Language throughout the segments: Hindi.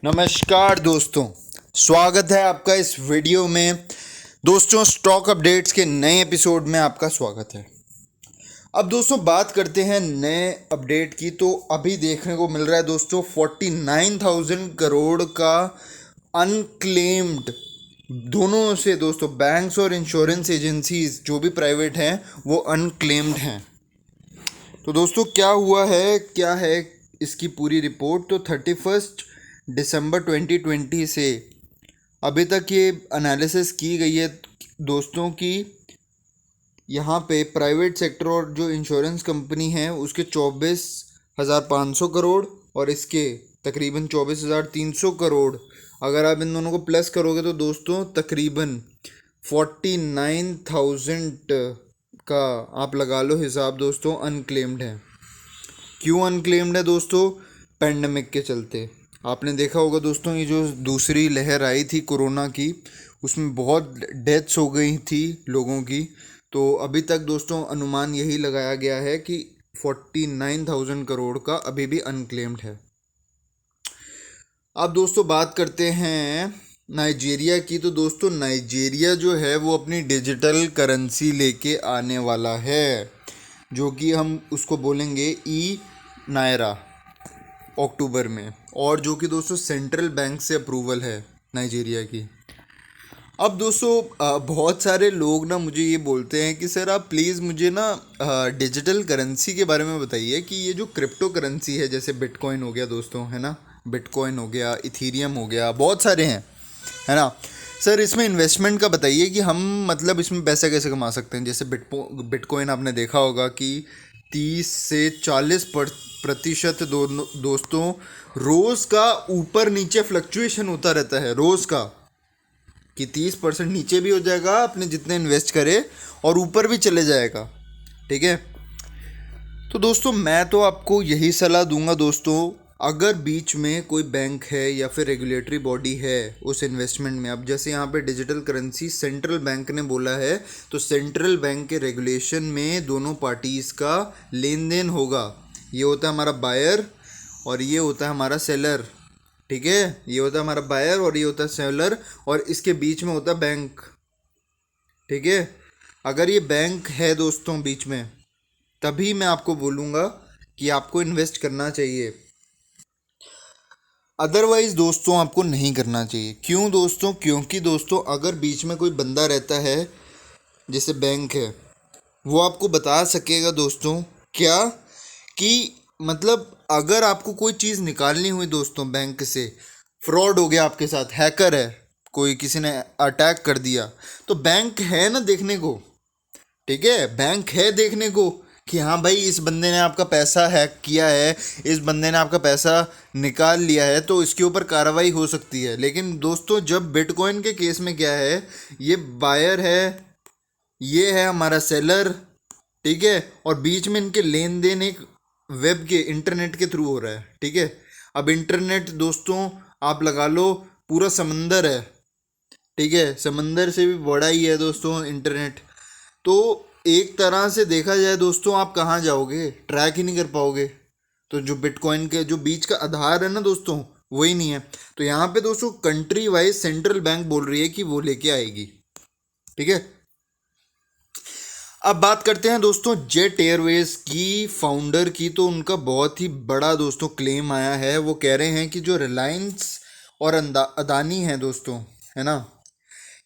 नमस्कार दोस्तों, स्वागत है आपका इस वीडियो में। दोस्तों, स्टॉक अपडेट्स के नए एपिसोड में आपका स्वागत है। अब दोस्तों बात करते हैं नए अपडेट की। तो अभी देखने को मिल रहा है दोस्तों 49,000 करोड़ का अनक्लेम्ड, दोनों से दोस्तों बैंक्स और इंश्योरेंस एजेंसीज जो भी प्राइवेट हैं वो अनक्लेम्ड हैं। तो दोस्तों क्या हुआ है, क्या है इसकी पूरी रिपोर्ट। तो 31 दिसंबर 2020 से अभी तक ये एनालिसिस की गई है दोस्तों की यहाँ पे प्राइवेट सेक्टर और जो इंश्योरेंस कंपनी है उसके 24,500 करोड़ और इसके तकरीबन 24,300 करोड़। अगर आप इन दोनों को प्लस करोगे तो दोस्तों तकरीबन 49,000 का आप लगा लो हिसाब दोस्तों अनक्लेम्ड है। क्यों अनक्लेम्ड है दोस्तों? पेंडेमिक के चलते। आपने देखा होगा दोस्तों, ये जो दूसरी लहर आई थी कोरोना की, उसमें बहुत डेथ्स हो गई थी लोगों की। तो अभी तक दोस्तों अनुमान यही लगाया गया है कि 49,000 करोड़ का अभी भी अनक्लेम्ड है। अब दोस्तों बात करते हैं नाइजीरिया की। तो दोस्तों नाइजीरिया जो है वो अपनी डिजिटल करेंसी लेके आने वाला है, जो कि हम उसको बोलेंगे ई नायरा, अक्टूबर में, और जो कि दोस्तों सेंट्रल बैंक से अप्रूवल है नाइजीरिया की। अब दोस्तों बहुत सारे लोग ना मुझे ये बोलते हैं कि सर आप प्लीज़ मुझे ना डिजिटल करेंसी के बारे में बताइए कि ये जो क्रिप्टो करेंसी है, जैसे बिटकॉइन हो गया दोस्तों, है ना, बिटकॉइन हो गया, इथीरियम हो गया, बहुत सारे हैं, है ना सर, इसमें इन्वेस्टमेंट का बताइए कि हम मतलब इसमें पैसा कैसे कमा सकते हैं। जैसे बिटकॉइन आपने देखा होगा कि 30 से 40% दोस्तों रोज़ का ऊपर नीचे फ्लक्चुएशन होता रहता है, रोज़ का, कि 30% नीचे भी हो जाएगा आपने जितने इन्वेस्ट करे और ऊपर भी चले जाएगा। ठीक है, तो दोस्तों मैं तो आपको यही सलाह दूंगा दोस्तों, अगर बीच में कोई बैंक है या फिर रेगुलेटरी बॉडी है उस इन्वेस्टमेंट में, अब जैसे यहाँ पे डिजिटल करेंसी सेंट्रल बैंक ने बोला है, तो सेंट्रल बैंक के रेगुलेशन में दोनों पार्टीज़ का लेन देन होगा। ये होता है हमारा बायर और ये होता है हमारा सेलर। ठीक है, ये होता है हमारा बायर और ये होता है सेलर, और इसके बीच में होता है बैंक। ठीक है, अगर ये बैंक है दोस्तों बीच में, तभी मैं आपको बोलूँगा कि आपको इन्वेस्ट करना चाहिए, अदरवाइज़ दोस्तों आपको नहीं करना चाहिए। क्यों दोस्तों? क्योंकि दोस्तों अगर बीच में कोई बंदा रहता है जैसे बैंक है, वो आपको बता सकेगा दोस्तों क्या, कि मतलब अगर आपको कोई चीज़ निकालनी हुई दोस्तों बैंक से, फ्रॉड हो गया आपके साथ, हैकर है कोई, किसी ने अटैक कर दिया, तो बैंक है ना देखने को। ठीक है, बैंक है देखने को कि हाँ भाई इस बंदे ने आपका पैसा हैक किया है, इस बंदे ने आपका पैसा निकाल लिया है, तो इसके ऊपर कार्रवाई हो सकती है। लेकिन दोस्तों जब बिटकॉइन के केस में क्या है, ये बायर है, ये है हमारा सेलर, ठीक है, और बीच में इनके लेन देन एक वेब के इंटरनेट के थ्रू हो रहा है। ठीक है, अब इंटरनेट दोस्तों आप लगा लो पूरा समंदर है। ठीक है, समंदर से भी बड़ा ही है दोस्तों इंटरनेट। तो एक तरह से देखा जाए दोस्तों, आप कहाँ जाओगे, ट्रैक ही नहीं कर पाओगे। तो जो बिटकॉइन के जो बीच का आधार है ना दोस्तों, वही नहीं है। तो यहाँ पे दोस्तों कंट्री वाइज सेंट्रल बैंक बोल रही है कि वो लेके आएगी। ठीक है, अब बात करते हैं दोस्तों जेट एयरवेज की फाउंडर की। तो उनका बहुत ही बड़ा दोस्तों क्लेम आया है। वो कह रहे हैं कि जो रिलायंस और अदानी है दोस्तों, है ना,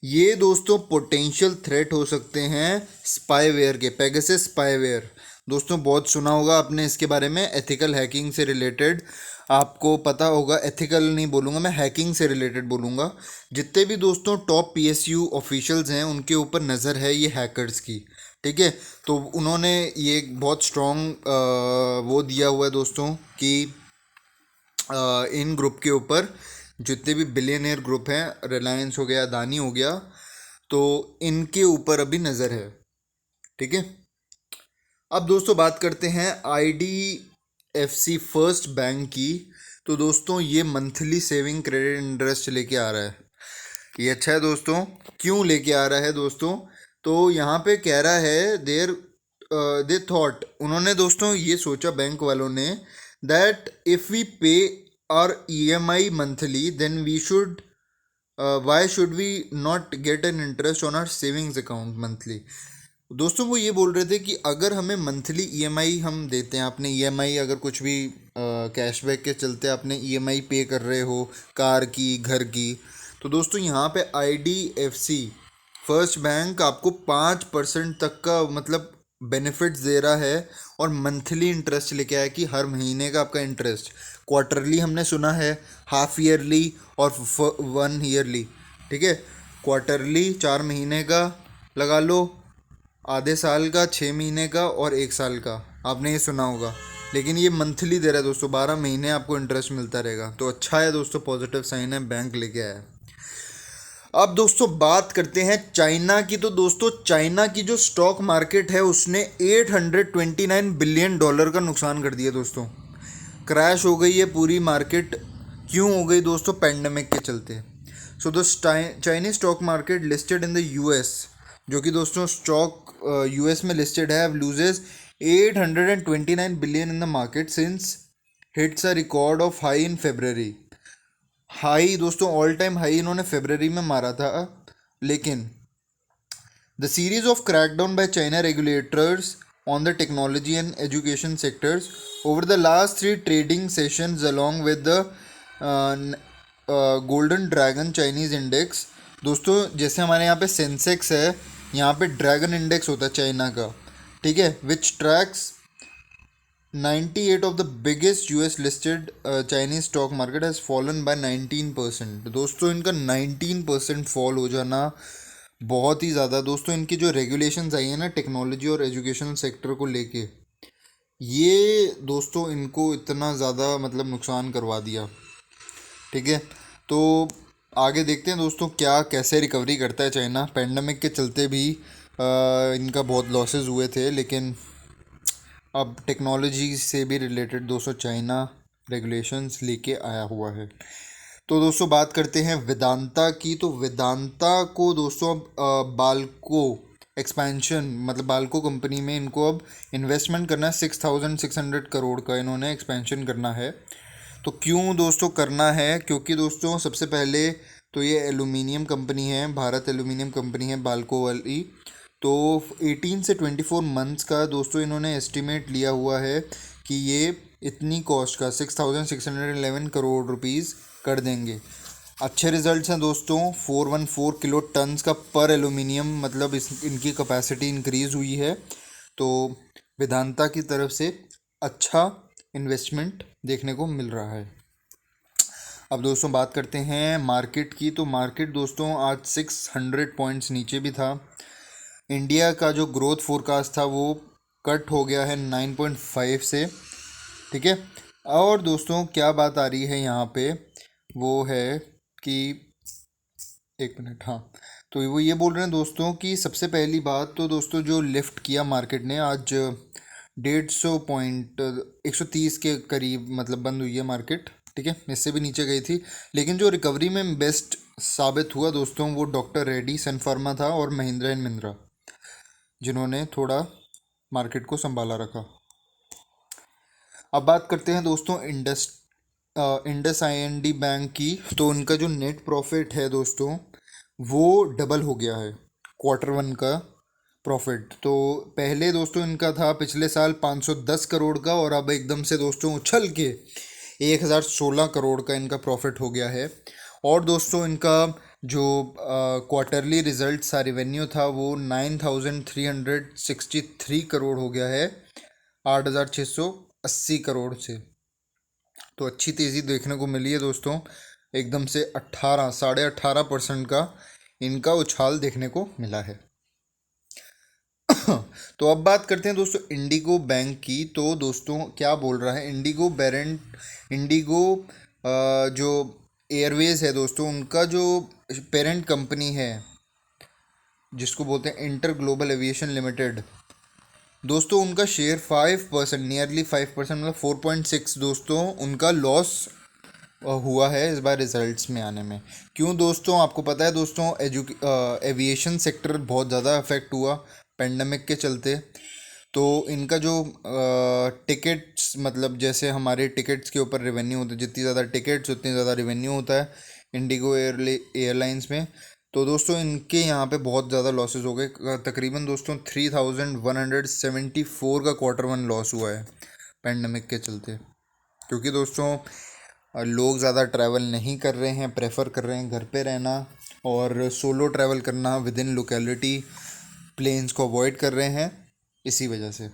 ये दोस्तों पोटेंशियल थ्रेट हो सकते हैं स्पाईवेयर के, पेगासस स्पाईवेयर। दोस्तों बहुत सुना होगा आपने इसके बारे में, एथिकल हैकिंग से रिलेटेड आपको पता होगा। एथिकल नहीं बोलूँगा मैं, हैकिंग से रिलेटेड बोलूँगा। जितने भी दोस्तों टॉप पीएसयू ऑफिशियल्स हैं उनके ऊपर नज़र है ये हैकर्स की। ठीक है, तो उन्होंने ये बहुत स्ट्रॉन्ग वो दिया हुआ है दोस्तों कि इन ग्रुप के ऊपर जितने भी बिलियनियर ग्रुप हैं, रिलायंस हो गया, अदानी हो गया, तो इनके ऊपर अभी नज़र है। ठीक है, अब दोस्तों बात करते हैं IDFC फर्स्ट बैंक की। तो दोस्तों ये मंथली सेविंग क्रेडिट इंटरेस्ट लेके आ रहा है। ये अच्छा है दोस्तों। क्यों लेके आ रहा है दोस्तों? तो यहाँ पे कह रहा है दे थॉट, उन्होंने दोस्तों ये सोचा बैंक वालों ने, दैट इफ़ वी पे our EMI monthly, then we should why should we not get an interest on our savings account monthly? दोस्तों वो ये बोल रहे थे कि अगर हमें मंथली ईएमआई हम देते हैं, आपने ईएमआई अगर कुछ भी कैशबैक के चलते आपने ईएमआई पे कर रहे हो कार की, घर की, तो दोस्तों यहाँ पे आईडीएफसी फर्स्ट बैंक आपको 5% तक का मतलब बेनिफिट्स दे रहा है और मंथली इंटरेस्ट लेके आया कि हर महीने का आपका इंटरेस्ट, क्वार्टरली हमने सुना है, हाफ ईयरली और 1 ईयरली, ठीक है। क्वार्टरली 4 महीने का लगा लो, आधे साल का, 6 महीने का और 1 साल का, आपने ये सुना होगा। लेकिन ये मंथली दे रहा है दोस्तों, 12 महीने आपको इंटरेस्ट मिलता रहेगा। तो अच्छा है दोस्तों, पॉजिटिव साइन है, बैंक लेके आया है। अब दोस्तों बात करते हैं चाइना की। तो दोस्तों चाइना की जो स्टॉक मार्केट है उसने $829 बिलियन का नुकसान कर दिया दोस्तों। क्रैश हो गई है पूरी मार्केट। क्यों हो गई दोस्तों? पेंडेमिक के चलते। So the Chinese stock market listed in the US, जो कि दोस्तों स्टॉक यूएस में लिस्टेड है, loses 829 billion in the market since hits a record of high in February. High दोस्तों, ऑल टाइम हाई इन्होंने फेब्रवरी में मारा था। लेकिन the series of crackdown by China regulators on the technology and education sectors over the last 3 trading sessions along with the golden dragon Chinese index। दोस्तों जैसे हमारे यहाँ पे सेंसेक्स है, यहाँ पे ड्रैगन इंडेक्स होता है चाइना का, ठीक है, which tracks 98 of the biggest US listed Chinese stock market has fallen by 19%। दोस्तों इनका 19% फॉल हो जाना बहुत ही ज़्यादा। दोस्तों इनकी जो रेगुलेशंस आई है ना टेक्नोलॉजी और एजुकेशन सेक्टर को लेके, ये दोस्तों इनको इतना ज़्यादा मतलब नुकसान करवा दिया, ठीक है। तो आगे देखते हैं दोस्तों क्या कैसे रिकवरी करता है चाइना। पेंडेमिक के चलते भी इनका बहुत लॉसेस हुए थे, लेकिन अब टेक्नोलॉजी से भी रिलेटेड दोस्तों चाइना रेगुलेशंस लेके आया हुआ है। तो दोस्तों बात करते हैं वेदांता की। तो वेदांता को दोस्तों बाल्को एक्सपेंशन मतलब बाल्को कंपनी में इनको अब इन्वेस्टमेंट करना है, 6,600 करोड़ का इन्होंने एक्सपेंशन करना है। तो क्यों दोस्तों करना है? क्योंकि दोस्तों सबसे पहले तो ये एल्यूमिनियम कंपनी है, भारत एल्यूमिनियम कंपनी है बाल्को वाली। तो 18 से 24 मंथ्स का दोस्तों इन्होंने एस्टिमेट लिया हुआ है कि ये इतनी कॉस्ट का 6,611 करोड़ रुपीज़ कर देंगे। अच्छे रिजल्ट्स हैं दोस्तों। 414 किलो टन्स का पर एल्यूमिनियम मतलब इनकी कैपेसिटी इंक्रीज़ हुई है। तो वेदांता की तरफ से अच्छा इन्वेस्टमेंट देखने को मिल रहा है। अब दोस्तों बात करते हैं मार्केट की। तो मार्केट दोस्तों आज 600 पॉइंट्स नीचे भी था। इंडिया का जो ग्रोथ फोरकास्ट था वो कट हो गया है 9.5 से, ठीक है। और दोस्तों क्या बात आ रही है यहाँ पे वो है कि 1 मिनट, हाँ, तो वो ये बोल रहे हैं दोस्तों कि सबसे पहली बात तो दोस्तों जो लिफ्ट किया मार्केट ने आज 150 पॉइंट 130 के करीब मतलब बंद हुई है मार्केट, ठीक है। इससे भी नीचे गई थी, लेकिन जो रिकवरी में बेस्ट साबित हुआ दोस्तों वो डॉक्टर रेड्डी सन फार्मा था और महिंद्रा एंड महिंद्रा, जिन्होंने थोड़ा मार्केट को संभाला रखा। अब बात करते हैं दोस्तों इंडस IND बैंक की। तो उनका जो नेट प्रॉफिट है दोस्तों वो डबल हो गया है Q1 का प्रॉफिट। तो पहले दोस्तों इनका था पिछले साल 510 करोड़ का और अब एकदम से दोस्तों उछल के 1016 करोड़ का इनका प्रॉफिट हो गया है। और दोस्तों इनका जो क्वार्टरली रिजल्ट सा रेवेन्यू था वो 9,363 करोड़ हो गया है 8,680 करोड़ से। तो अच्छी तेज़ी देखने को मिली है दोस्तों, एकदम से 18.5% का इनका उछाल देखने को मिला है। तो अब बात करते हैं दोस्तों इंडिगो बैंक की। तो दोस्तों क्या बोल रहा है इंडिगो जो एयरवेज है दोस्तों, उनका जो पेरेंट कंपनी है जिसको बोलते हैं इंटर ग्लोबल एविएशन लिमिटेड, दोस्तों उनका शेयर 5% नियरली 5% मतलब 4.6 दोस्तों उनका लॉस हुआ है इस बार रिजल्ट्स में आने में। क्यों दोस्तों? आपको पता है दोस्तों एविएशन सेक्टर बहुत ज़्यादा अफेक्ट हुआ पेंडेमिक के चलते। तो इनका जो टिकट्स, मतलब जैसे हमारे टिकट्स के ऊपर रेवेन्यू होता है, जितनी ज़्यादा टिकट्स उतनी ज़्यादा रेवेन्यू होता है इंडिगो एयरलाइंस में। तो दोस्तों इनके यहाँ पे बहुत ज़्यादा लॉसेस हो गए। तकरीबन दोस्तों 3174 का Q1 लॉस हुआ है पैंडमिक के चलते, क्योंकि दोस्तों लोग ज़्यादा ट्रैवल नहीं कर रहे हैं, प्रेफर कर रहे हैं घर पे रहना और सोलो ट्रैवल करना विद इन लोकेलिटी, प्लेन्स को अवॉइड कर रहे हैं इसी वजह से।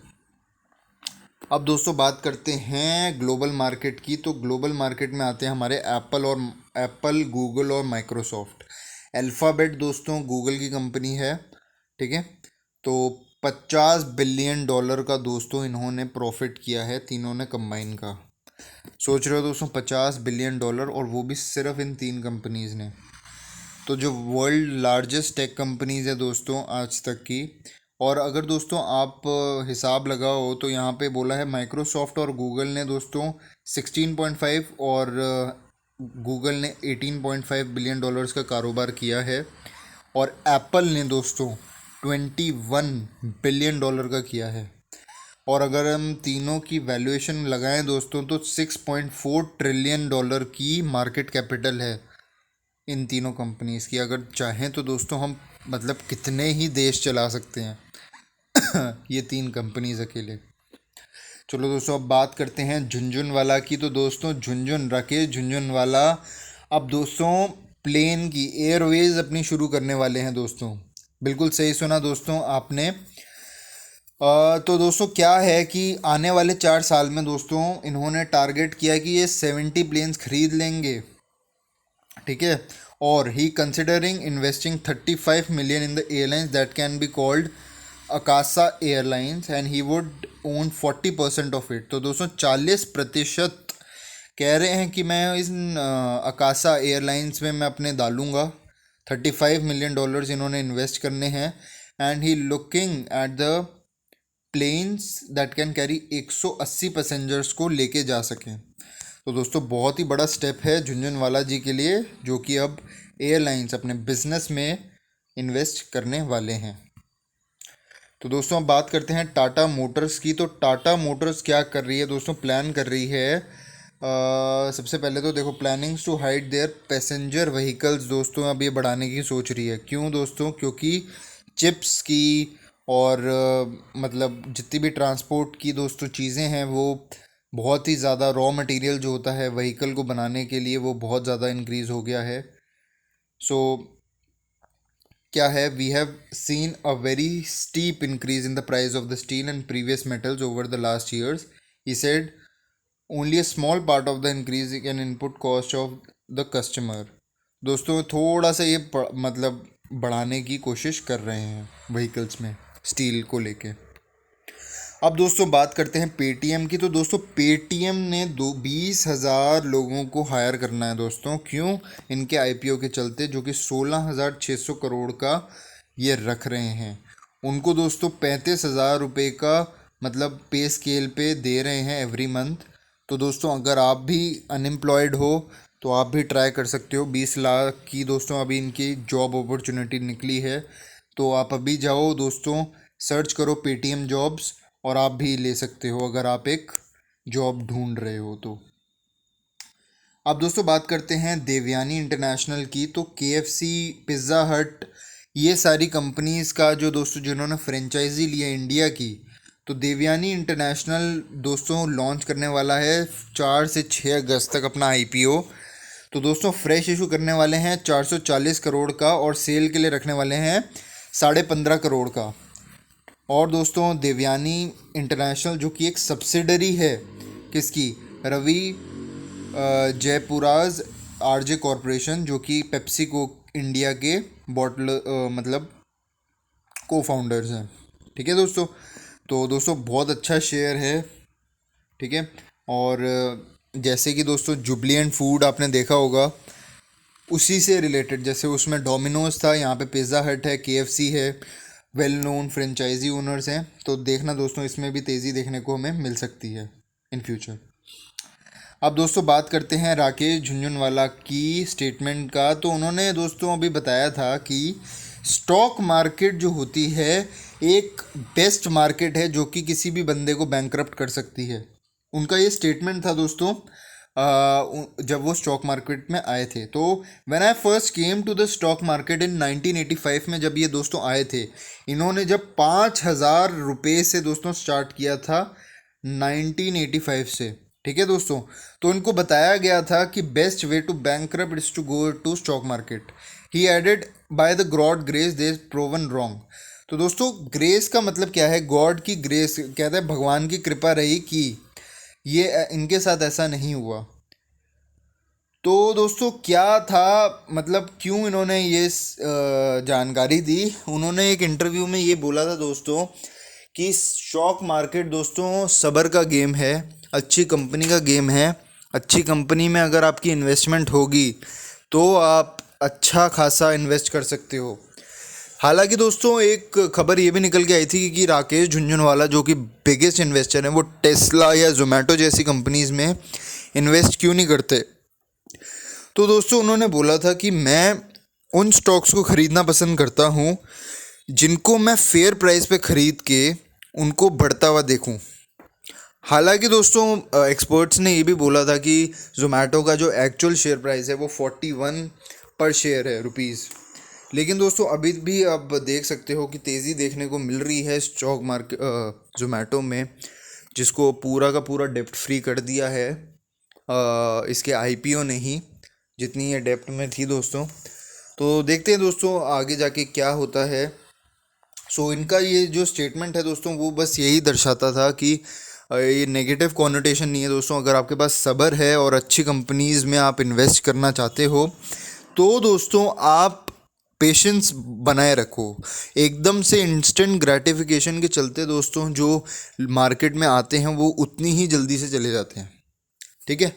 अब दोस्तों बात करते हैं ग्लोबल मार्केट की। तो ग्लोबल मार्केट में आते हैं हमारे एप्पल, गूगल और माइक्रोसॉफ्ट। अल्फ़ाबेट दोस्तों गूगल की कंपनी है, ठीक है। तो $50 बिलियन का दोस्तों इन्होंने प्रॉफिट किया है तीनों ने कंबाइन का। सोच रहे हो दोस्तों $50 बिलियन, और वो भी सिर्फ इन 3 कंपनीज़ ने। तो जो वर्ल्ड लार्जेस्ट टेक कंपनीज़ है दोस्तों आज तक की। और अगर दोस्तों आप हिसाब लगाओ तो यहाँ पे बोला है माइक्रोसॉफ्ट और गूगल ने दोस्तों 16.5 और गूगल ने $18.5 बिलियन का कारोबार किया है, और एप्पल ने दोस्तों $21 बिलियन का किया है। और अगर हम तीनों की वैल्यूएशन लगाएं दोस्तों तो $6.4 ट्रिलियन की मार्केट कैपिटल है इन तीनों कंपनीज़ की। अगर चाहें तो दोस्तों हम मतलब कितने ही देश चला सकते हैं ये 3 कंपनीज़ अकेले। चलो दोस्तों अब बात करते हैं झुनझुनवाला की। तो दोस्तों राकेश झुनझुनवाला अब दोस्तों प्लेन की एयरवेज अपनी शुरू करने वाले हैं दोस्तों। बिल्कुल सही सुना दोस्तों आपने। तो दोस्तों क्या है कि आने वाले 4 साल में दोस्तों इन्होंने टारगेट किया कि ये 70 प्लेन्स खरीद लेंगे, ठीक है। और he considering investing 35 million in the airlines that can be called Akasa Airlines and he would own 40% of it. तो दोस्तों 40% कह रहे हैं कि मैं इस अकासा एयरलाइंस में मैं अपने डालूंगा। $35 million इन्होंने इन्वेस्ट करने हैं, and he looking at the planes that can carry 180 passengers को लेके जा सकें। तो दोस्तों बहुत ही बड़ा स्टेप है झुनझुनवाला जी के लिए, जो कि अब एयरलाइंस अपने बिजनेस में इन्वेस्ट करने वाले हैं। तो दोस्तों अब बात करते हैं टाटा मोटर्स की। तो टाटा मोटर्स क्या कर रही है दोस्तों, प्लान कर रही है सबसे पहले तो देखो plannings to hide their passenger vehicles दोस्तों अब ये बढ़ाने की सोच रही है। क्यों दोस्तों, क्योंकि चिप्स की और मतलब जितनी भी ट्रांसपोर्ट की दोस्तों चीज़ें हैं वो बहुत ही ज़्यादा, रॉ मटेरियल जो होता है व्हीकल को बनाने के लिए वो बहुत ज़्यादा इंक्रीज़ हो गया है। सो क्या है, we have seen a very steep increase in the price of the steel and previous metals over the last years. He said only a small part of the increase can input cost of the customer. दोस्तों थोड़ा सा ये मतलब बढ़ाने की कोशिश कर रहे हैं व्हीकल्स में स्टील को लेके। अब दोस्तों बात करते हैं पेटीएम की। तो दोस्तों पेटीएम ने 20,000 लोगों को हायर करना है दोस्तों। क्यों, इनके आईपीओ के चलते, जो कि 16,600 करोड़ का ये रख रहे हैं। उनको दोस्तों 35,000 रुपये का मतलब पे स्केल पे दे रहे हैं एवरी मंथ। तो दोस्तों अगर आप भी अनएम्प्लॉयड हो तो आप भी ट्राई कर सकते हो। 20 लाख की दोस्तों अभी इनकी जॉब अपॉर्चुनिटी निकली है। तो आप अभी जाओ दोस्तों, सर्च करो पेटीएम जॉब्स और आप भी ले सकते हो अगर आप एक जॉब ढूंढ रहे हो तो। अब दोस्तों बात करते हैं देवयानी इंटरनेशनल की। तो केएफसी, पिज़्ज़ा हट, ये सारी कंपनीज़ का जो दोस्तों जिन्होंने फ्रेंचाइजी लिया इंडिया की, तो देवयानी इंटरनेशनल दोस्तों लॉन्च करने वाला है 4 से 6 अगस्त तक अपना आईपीओ। तो दोस्तों फ्रेश इशू करने वाले हैं 440 करोड़ का, और सेल के लिए रखने वाले हैं 15.5 करोड़ का। और दोस्तों देवयानी इंटरनेशनल जो कि एक सब्सिडरी है किसकी, रवि जयपुराज आरजे कॉरपोरेशन, जो कि पेप्सी को इंडिया के बॉटल मतलब को फाउंडर्स हैं, ठीक है दोस्तों। तो दोस्तों बहुत अच्छा शेयर है, ठीक है। और जैसे कि दोस्तों जुबलिएंट फूड आपने देखा होगा, उसी से रिलेटेड, जैसे उसमें डोमिनोज था, यहाँ पे पिज़्ज़ा हट है, केएफसी है, वेल नोन फ्रेंचाइजी ओनर्स हैं। तो देखना दोस्तों इसमें भी तेज़ी देखने को हमें मिल सकती है इन फ्यूचर। अब दोस्तों बात करते हैं राकेश झुनझुनवाला की स्टेटमेंट का। तो उन्होंने दोस्तों अभी बताया था कि स्टॉक मार्केट जो होती है एक बेस्ट मार्केट है जो कि किसी भी बंदे को बैंकरप्ट कर सकती है। उनका ये स्टेटमेंट था दोस्तों जब वो स्टॉक मार्केट में आए थे। तो when I first came to the stock market in 1985 में जब ये दोस्तों आए थे, इन्होंने जब 5,000 रुपये से दोस्तों स्टार्ट किया था 1985 से। ठीक है दोस्तों, तो इनको बताया गया था कि best way to bankrupt is to go to stock market. He added by the god grace they proven wrong. तो दोस्तों ग्रेस का मतलब क्या है? गॉड की ग्रेस, कहते हैं भगवान की कृपा रही कि ये इनके साथ ऐसा नहीं हुआ। तो दोस्तों क्या था, मतलब क्यों इन्होंने ये जानकारी दी? उन्होंने एक इंटरव्यू में ये बोला था दोस्तों कि स्टॉक मार्केट दोस्तों सब्र का गेम है, अच्छी कंपनी का गेम है। अच्छी कंपनी में अगर आपकी इन्वेस्टमेंट होगी तो आप अच्छा खासा इन्वेस्ट कर सकते हो। हालांकि दोस्तों एक खबर ये भी निकल के आई थी कि राकेश झुनझुनवाला जो कि बिगेस्ट इन्वेस्टर हैं, वो टेस्ला या जोमेटो जैसी कंपनीज में इन्वेस्ट क्यों नहीं करते। तो दोस्तों उन्होंने बोला था कि मैं उन स्टॉक्स को ख़रीदना पसंद करता हूँ जिनको मैं फेयर प्राइस पे ख़रीद के उनको बढ़ता हुआ देखूँ। हालांकि दोस्तों एक्सपर्ट्स ने ये भी बोला था कि जोमेटो का जो एक्चुअल शेयर प्राइस है वो 41 पर शेयर है रुपीज़। लेकिन दोस्तों अभी भी आप देख सकते हो कि तेज़ी देखने को मिल रही है स्टॉक मार्केट जोमेटो में, जिसको पूरा का पूरा डेप्ट फ्री कर दिया है इसके आईपीओ ने ही, जितनी ये डेप्ट में थी दोस्तों। तो देखते हैं दोस्तों आगे जाके क्या होता है। सो इनका ये जो स्टेटमेंट है दोस्तों वो बस यही दर्शाता था कि ये नेगेटिव कॉनोटेशन नहीं है दोस्तों। अगर आपके पास सब्र है और अच्छी कंपनीज़ में आप इन्वेस्ट करना चाहते हो तो दोस्तों आप पेशेंस बनाए रखो। एकदम से इंस्टेंट ग्रेटिफिकेशन के चलते दोस्तों जो मार्केट में आते हैं वो उतनी ही जल्दी से चले जाते हैं। ठीक है,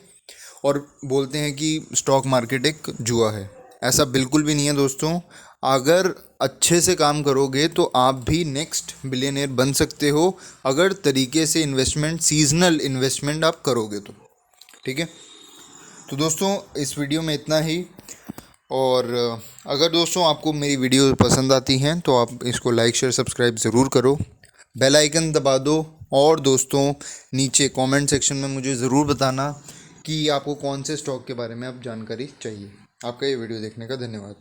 और बोलते हैं कि स्टॉक मार्केट एक जुआ है। ऐसा बिल्कुल भी नहीं है दोस्तों। अगर अच्छे से काम करोगे तो आप भी नेक्स्ट बिलियनियर बन सकते हो, अगर तरीके से इन्वेस्टमेंट, सीजनल इन्वेस्टमेंट आप करोगे तो। ठीक है, तो दोस्तों इस वीडियो में इतना ही। और अगर दोस्तों आपको मेरी वीडियो पसंद आती हैं तो आप इसको लाइक शेयर सब्सक्राइब ज़रूर करो, बेल आइकन दबा दो। और दोस्तों नीचे कमेंट सेक्शन में मुझे ज़रूर बताना कि आपको कौन से स्टॉक के बारे में आप जानकारी चाहिए। आपका ये वीडियो देखने का धन्यवाद।